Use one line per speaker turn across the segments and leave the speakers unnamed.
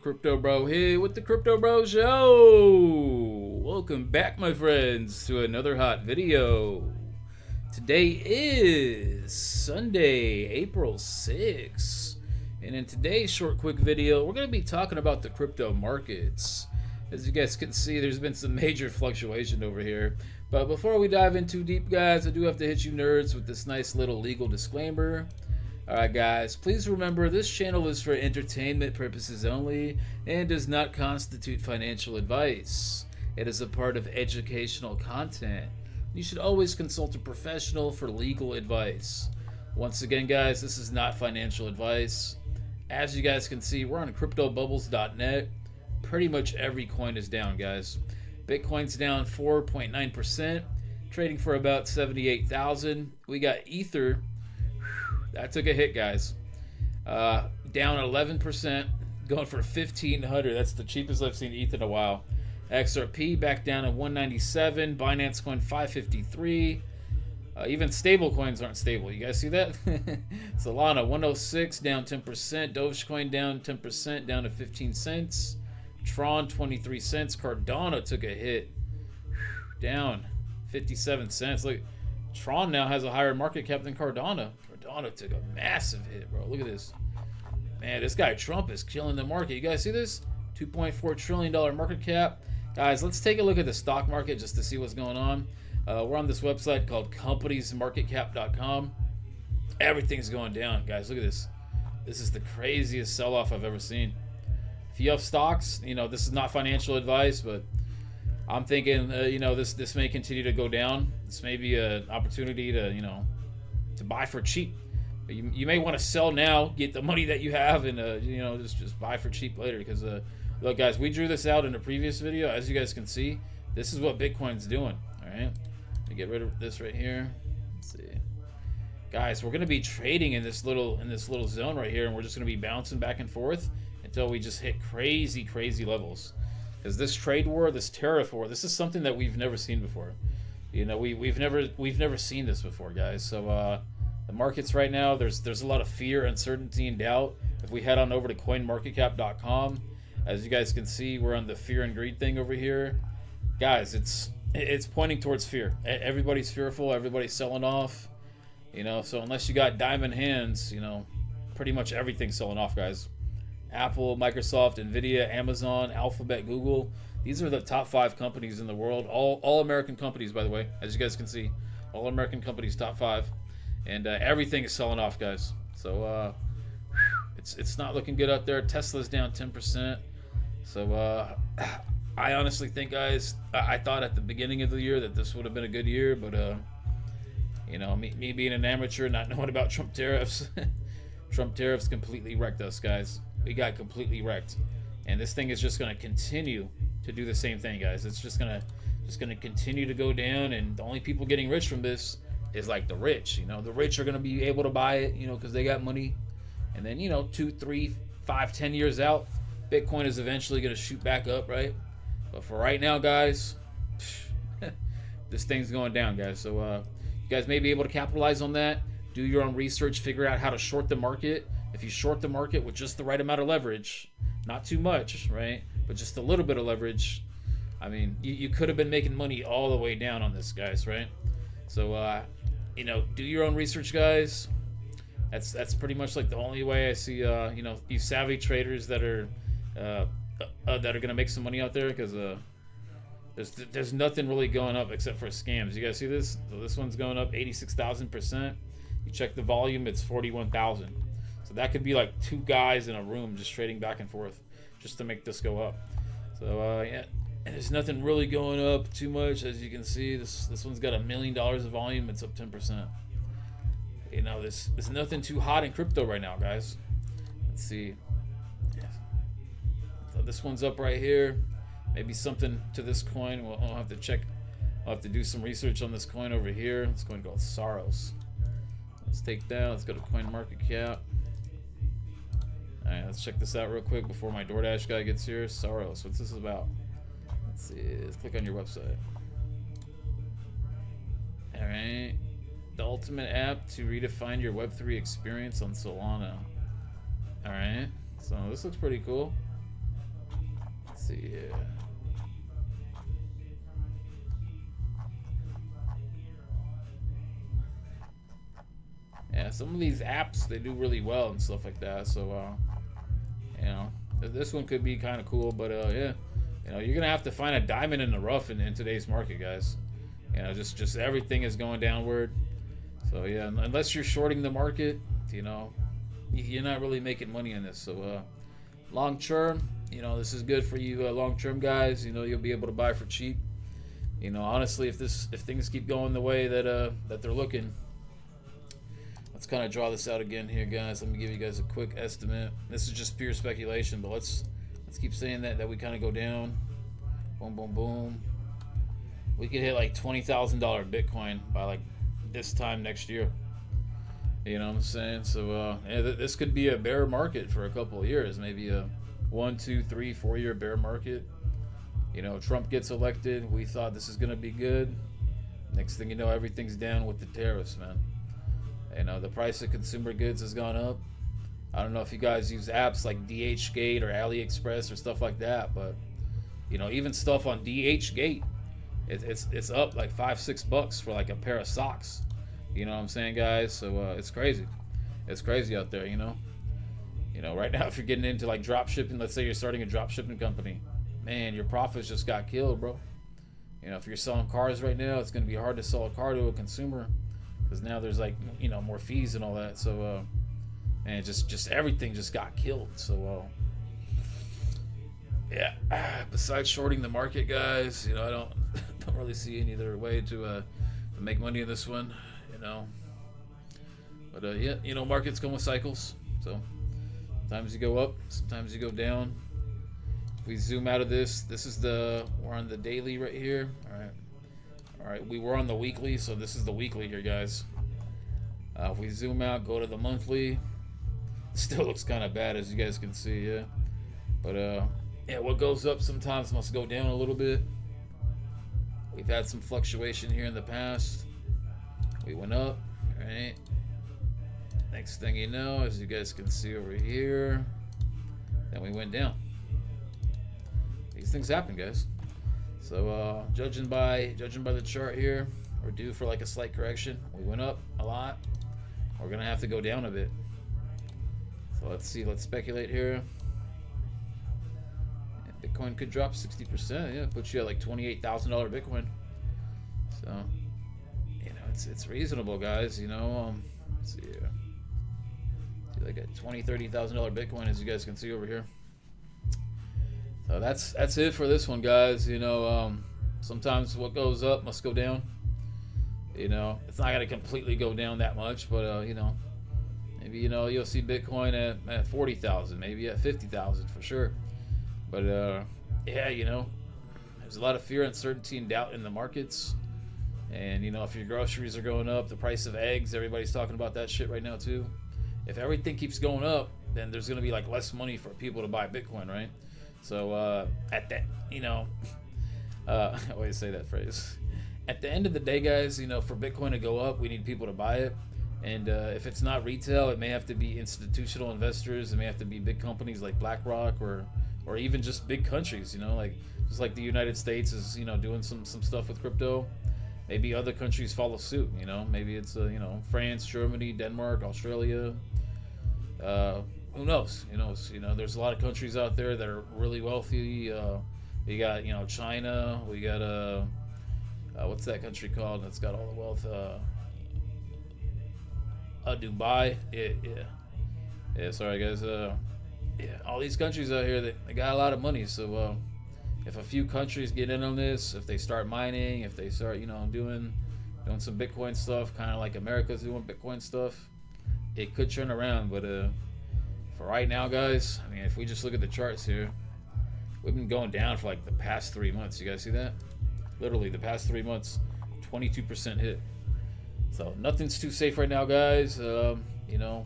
Crypto Bro here with the Crypto Bro Show. Welcome back, my friends, to another hot video. Today is Sunday, April 6th. And in today's short, quick video, we're going to be talking about the crypto markets. As you guys can see, there's been some major fluctuation over here. But before we dive in too deep, guys, I do have to hit you nerds with this nice little legal disclaimer. Alright guys, please remember this channel is for entertainment purposes only and does not constitute financial advice. It is a part of educational content. You should always consult a professional for legal advice. Once again guys, this is not financial advice. As you guys can see, we're on cryptobubbles.net. Pretty much every coin is down, guys. Bitcoin's down 4.9%, trading for about 78,000. We got Ether. That took a hit, guys. Down 11%, going for 1,500. That's the cheapest I've seen ETH in a while. XRP back down at 197. Binance Coin 553. Even stable coins aren't stable. You guys see that? Solana 106, down 10%. Dogecoin down 10%, down to 15 cents. Tron 23 cents. Cardano took a hit, down 57 cents. Look, Tron now has a higher market cap than Cardano. Cardano took a massive hit, bro. Look at this. Man, this guy Trump is killing the market. You guys see this? $2.4 trillion market cap. Guys, let's take a look at the stock market just to see what's going on. We're on this website called companiesmarketcap.com. Everything's going down, guys. Look at this. This is the craziest sell-off I've ever seen. If you have stocks, you know, this is not financial advice, but I'm thinking, you know, this may continue to go down. This may be an opportunity to, you know, to buy for cheap. But you may want to sell now, get the money that you have, and you know, just buy for cheap later. Because look, guys, we drew this out in a previous video. As you guys can see, this is what Bitcoin's doing. All right, let me get rid of this right here. Let's see, guys, we're gonna be trading in this little zone right here, and we're just gonna be bouncing back and forth until we just hit crazy levels. Because this trade war, this tariff war, this is something that we've never seen before. You know, we've never seen this before, guys. So the markets right now, there's a lot of fear, uncertainty, and doubt. If we head on over to coinmarketcap.com, as you guys can see, we're on the fear and greed thing over here. Guys, it's pointing towards fear. Everybody's fearful. Everybody's selling off. You know, so unless you got diamond hands, you know, pretty much everything's selling off, guys. Apple, Microsoft, Nvidia, Amazon, Alphabet, Google. These are the top 5 companies in the world. All American companies, by the way, as you guys can see. All American companies, top 5. And everything is selling off, guys. So it's not looking good out there. Tesla's down 10%. So I honestly think, guys, I thought at the beginning of the year that this would have been a good year. But, you know, me being an amateur, not knowing about Trump tariffs. Trump tariffs completely wrecked us, guys. We got completely wrecked. And this thing is just going to continue to do the same thing, guys. It's just gonna continue to go down, and the only people getting rich from this is like the rich. You know, the rich are gonna be able to buy it, you know, because they got money. And then, you know, 2, 3, 5, 10 years out, Bitcoin is eventually gonna shoot back up, right? But for right now, guys, this thing's going down, guys. So you guys may be able to capitalize on that. Do your own research, figure out how to short the market. If you short the market with just the right amount of leverage, not too much, right? But just a little bit of leverage, I mean, you could have been making money all the way down on this, guys, right? So, you know, do your own research, guys. That's pretty much like the only way I see, you know, these savvy traders that are gonna make some money out there, because there's nothing really going up except for scams. You guys see this? So this one's going up 86,000%. You check the volume, it's 41,000. So that could be like 2 guys in a room just trading back and forth just to make this go up. So yeah, and there's nothing really going up too much. As you can see, this one's got $1 million of volume. It's up 10%. You know, there's nothing too hot in crypto right now, guys. Let's see. Yeah. So this one's up right here. Maybe something to this coin. I'll have to check. I'll have to do some research on this coin over here. This coin called Saros. Let's take that. Let's go to CoinMarketCap. Alright, let's check this out real quick before my DoorDash guy gets here. Saros, what's this about? Let's see, let's click on your website. Alright. The ultimate app to redefine your Web3 experience on Solana. Alright, so this looks pretty cool. see here. Yeah, some of these apps, they do really well and stuff like that. So, you know, this one could be kind of cool. But yeah, you know, you're gonna have to find a diamond in the rough in today's market, guys. You know, just everything is going downward. So yeah, unless you're shorting the market, you know, you're not really making money in this. So long term, you know, this is good for you long term guys. You know, you'll be able to buy for cheap. You know, honestly, if things keep going the way that they're looking, let's kind of draw this out again here, guys. Let me give you guys a quick estimate. This is just pure speculation, but let's keep saying that we kind of go down. Boom, boom, boom. We could hit like $20,000 Bitcoin by like this time next year. You know what I'm saying? So yeah, this could be a bear market for a couple of years, maybe a 1, 2, 3, 4 year bear market. You know, Trump gets elected. We thought this is gonna be good. Next thing you know, everything's down with the tariffs, man. You know, the price of consumer goods has gone up. I don't know if you guys use apps like DHgate or AliExpress or stuff like that, but you know, even stuff on DHgate, it's up like $5-6 for like a pair of socks. You know what I'm saying, guys? So it's crazy. It's crazy out there, you know. You know, right now if you're getting into like drop shipping, let's say you're starting a drop shipping company, man, your profits just got killed, bro. You know, if you're selling cars right now, it's gonna be hard to sell a car to a consumer because now there's like, you know, more fees and all that. So and just everything just got killed. So yeah, besides shorting the market, guys, you know, I don't really see any other way to make money in this one, you know. But yeah, you know, markets come with cycles. So sometimes you go up, sometimes you go down. If we zoom out of this is we're on the daily right here. All right, we were on the weekly, so this is the weekly here, guys. If we zoom out, go to the monthly, it still looks kind of bad, as you guys can see, yeah. But yeah, what goes up sometimes must go down a little bit. We've had some fluctuation here in the past. We went up, right? Next thing you know, as you guys can see over here, then we went down. These things happen, guys. So judging by the chart here, we're due for like a slight correction. We went up a lot. We're gonna have to go down a bit. So let's see. Let's speculate here. Bitcoin could drop 60%. Yeah, puts you at like $28,000 Bitcoin. So, you know, it's reasonable, guys. You know, let's see here. See like a $20,000-$30,000 Bitcoin, as you guys can see over here. So that's it for this one, guys. You know, sometimes what goes up must go down. You know, it's not gonna completely go down that much, but you know, maybe, you know, you'll see Bitcoin at 40,000, maybe at 50,000 for sure. But yeah, you know, there's a lot of fear, uncertainty, and doubt in the markets. And you know, if your groceries are going up, the price of eggs, everybody's talking about that shit right now too. If everything keeps going up, then there's gonna be like less money for people to buy Bitcoin, right? So at that, you know, I always say that phrase. At the end of the day, guys, you know, for Bitcoin to go up, we need people to buy it. And if it's not retail, it may have to be institutional investors. It may have to be big companies like BlackRock or even just big countries, you know, like just like the United States is, you know, doing some stuff with crypto. Maybe other countries follow suit, you know. Maybe it's, you know, France, Germany, Denmark, Australia. Who knows? You know, there's a lot of countries out there that are really wealthy. We got, you know, China. We got what's that country called that's got all the wealth? Dubai. Yeah. Sorry, guys. Yeah, all these countries out here, they got a lot of money. So if a few countries get in on this, if they start mining, if they start, you know, doing some Bitcoin stuff, kind of like America's doing Bitcoin stuff, it could turn around. But for right now, guys, I mean, if we just look at the charts here, we've been going down for like the past 3 months. You guys see that? Literally the past 3 months, 22% hit. So nothing's too safe right now, guys. You know,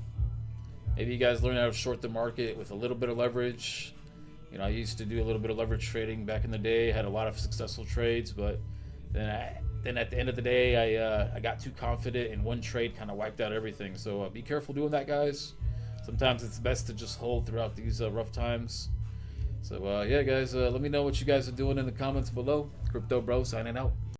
maybe you guys learn how to short the market with a little bit of leverage. You know, I used to do a little bit of leverage trading back in the day. Had a lot of successful trades, but then at the end of the day, I got too confident, and one trade kind of wiped out everything. So be careful doing that, guys. Sometimes it's best to just hold throughout these rough times. So yeah, guys, let me know what you guys are doing in the comments below. Crypto Bro signing out.